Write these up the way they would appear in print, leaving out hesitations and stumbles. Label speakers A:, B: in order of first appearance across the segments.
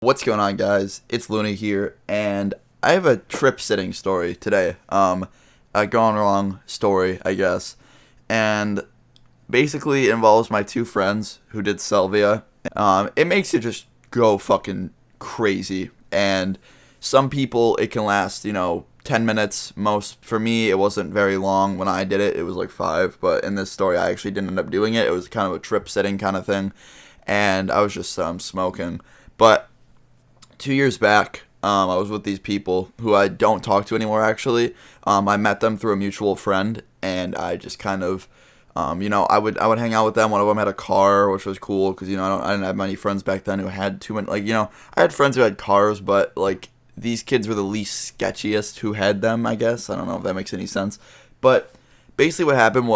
A: What's going on, guys? It's Looney here, and I have a trip sitting story today. A gone wrong story, I guess, and basically it involves my two friends who did Salvia. It makes you just go fucking crazy, and some people it can last, 10 minutes. Most for me, it wasn't very long. When I did it, it was like five. But in this story, I actually didn't end up doing it. It was kind of a trip sitting kind of thing, and I was just smoking, but 2 years back, I was with these people who I don't talk to anymore. Actually, I met them through a mutual friend, and I just kind of, I would hang out with them. One of them had a car, which was cool because I didn't have many friends back then who had too many. I had friends who had cars, but like these kids were the least sketchiest who had them. I guess I don't know if that makes any sense, but basically what happened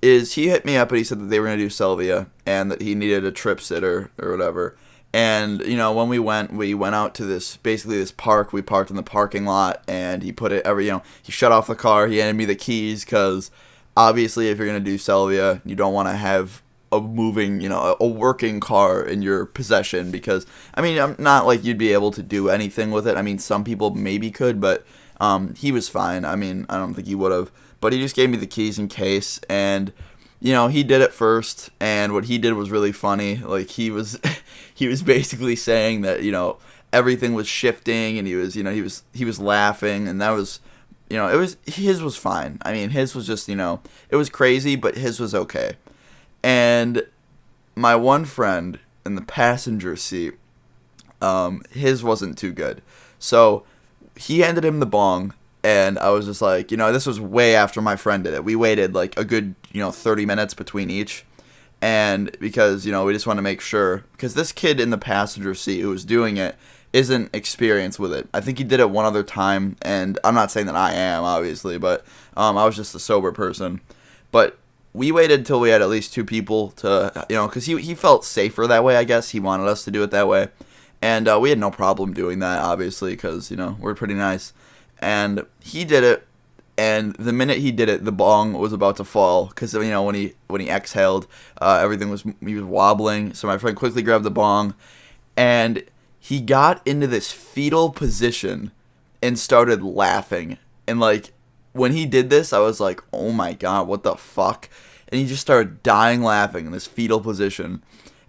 A: is he hit me up and he said that they were gonna do Selvia and that he needed a trip sitter or whatever. And when we went out to this park. We parked in the parking lot, and he put it he shut off the car. He handed me the keys because obviously, if you're gonna do Selvia, you don't want to have a moving, a working car in your possession because I'm not like you'd be able to do anything with it. I mean, some people maybe could, but he was fine. I mean, I don't think he would have, but he just gave me the keys in case. And he did it first, and what he did was really funny. Like he was basically saying that everything was shifting, and he was laughing, and that was it was his was fine. I mean, his was just it was crazy, but his was okay. And my one friend in the passenger seat, his wasn't too good, so he handed him the bong. And I was just like, this was way after my friend did it. We waited like a good, 30 minutes between each. And because, we just want to make sure. Because this kid in the passenger seat who was doing it isn't experienced with it. I think he did it one other time. And I'm not saying that I am, obviously. But I was just a sober person. But we waited till we had at least two people to, because he felt safer that way, I guess. He wanted us to do it that way. And we had no problem doing that, obviously, because, we're pretty nice. And he did it, and the minute he did it, the bong was about to fall because when he exhaled, he was wobbling. So my friend quickly grabbed the bong, and he got into this fetal position and started laughing. And like when he did this, I was like, "Oh my god, what the fuck?" And he just started dying laughing in this fetal position,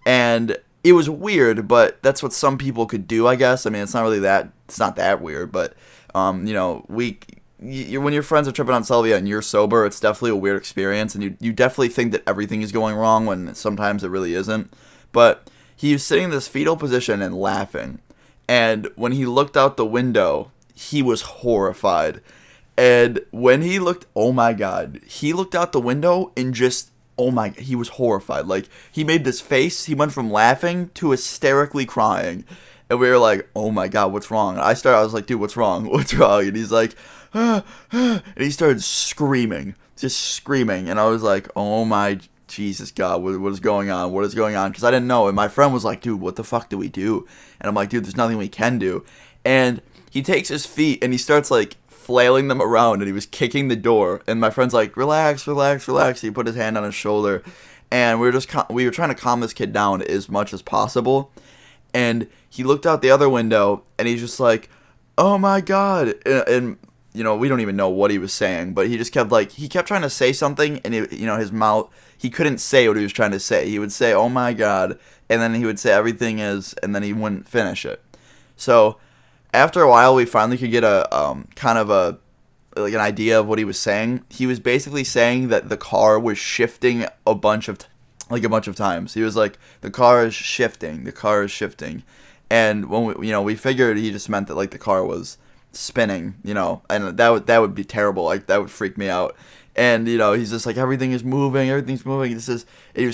A: and it was weird, but that's what some people could do, I guess. I mean, it's not that weird, but when your friends are tripping on Salvia and you're sober, it's definitely a weird experience, and you definitely think that everything is going wrong when sometimes it really isn't. But he was sitting in this fetal position and laughing, and when he looked out the window, he was horrified. And when he looked, oh my god, he looked out the window and just, oh my, he was horrified. Like, he made this face, he went from laughing to hysterically crying. And we were like, oh my god, what's wrong? And I was like, dude, what's wrong? What's wrong? And he's like, and he started screaming, just screaming. And I was like, oh my Jesus God, what is going on? What is going on? Because I didn't know. And my friend was like, dude, what the fuck do we do? And I'm like, dude, there's nothing we can do. And he takes his feet and he starts like flailing them around, and he was kicking the door. And my friend's like, relax, relax, relax. He put his hand on his shoulder. And we were trying to calm this kid down as much as possible. And he looked out the other window, and he's just like, oh my god. And we don't even know what he was saying, but he just kept trying to say something, and his mouth, he couldn't say what he was trying to say. He would say, oh my god, and then he would say everything is, and then he wouldn't finish it. So after a while, we finally could get a kind of an idea of what he was saying. He was basically saying that the car was shifting a bunch of times. He was like, the car is shifting, the car is shifting. And when we figured he just meant that like the car was spinning, and that would be terrible. Like, that would freak me out. And he's just like, everything's moving. He was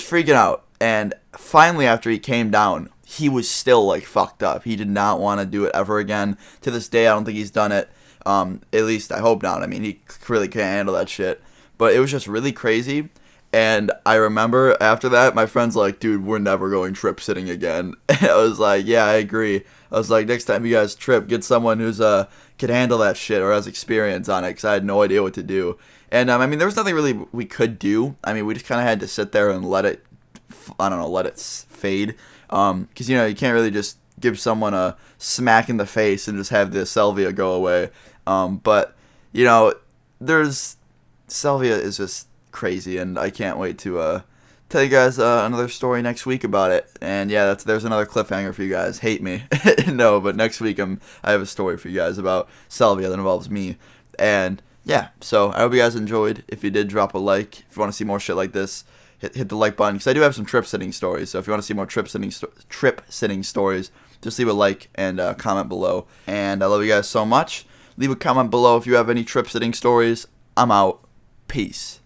A: freaking out. And finally, after he came down, he was still like fucked up. He did not want to do it ever again. To this day, I don't think he's done it. At least I hope not. I mean, he really can't handle that shit. But it was just really crazy. And I remember after that, my friend's like, dude, we're never going trip sitting again. And I was like, yeah, I agree. I was like, next time you guys trip, get someone who's can handle that shit or has experience on it, because I had no idea what to do. And there was nothing really we could do. I mean, we just kind of had to sit there and let it fade. Because you can't really just give someone a smack in the face and just have the salvia go away. But you know, salvia is just crazy, and I can't wait to tell you guys another story next week about it. And yeah, there's another cliffhanger for you guys. Hate me. No, but next week I have a story for you guys about salvia that involves me. And yeah, so I hope you guys enjoyed. If you did, drop a like. If you want to see more shit like this, hit the like button, because I do have some trip sitting stories. So if you want to see more trip sitting stories, just leave a like and comment below. And I love you guys so much. Leave a comment below if you have any trip sitting stories. I'm out. Peace.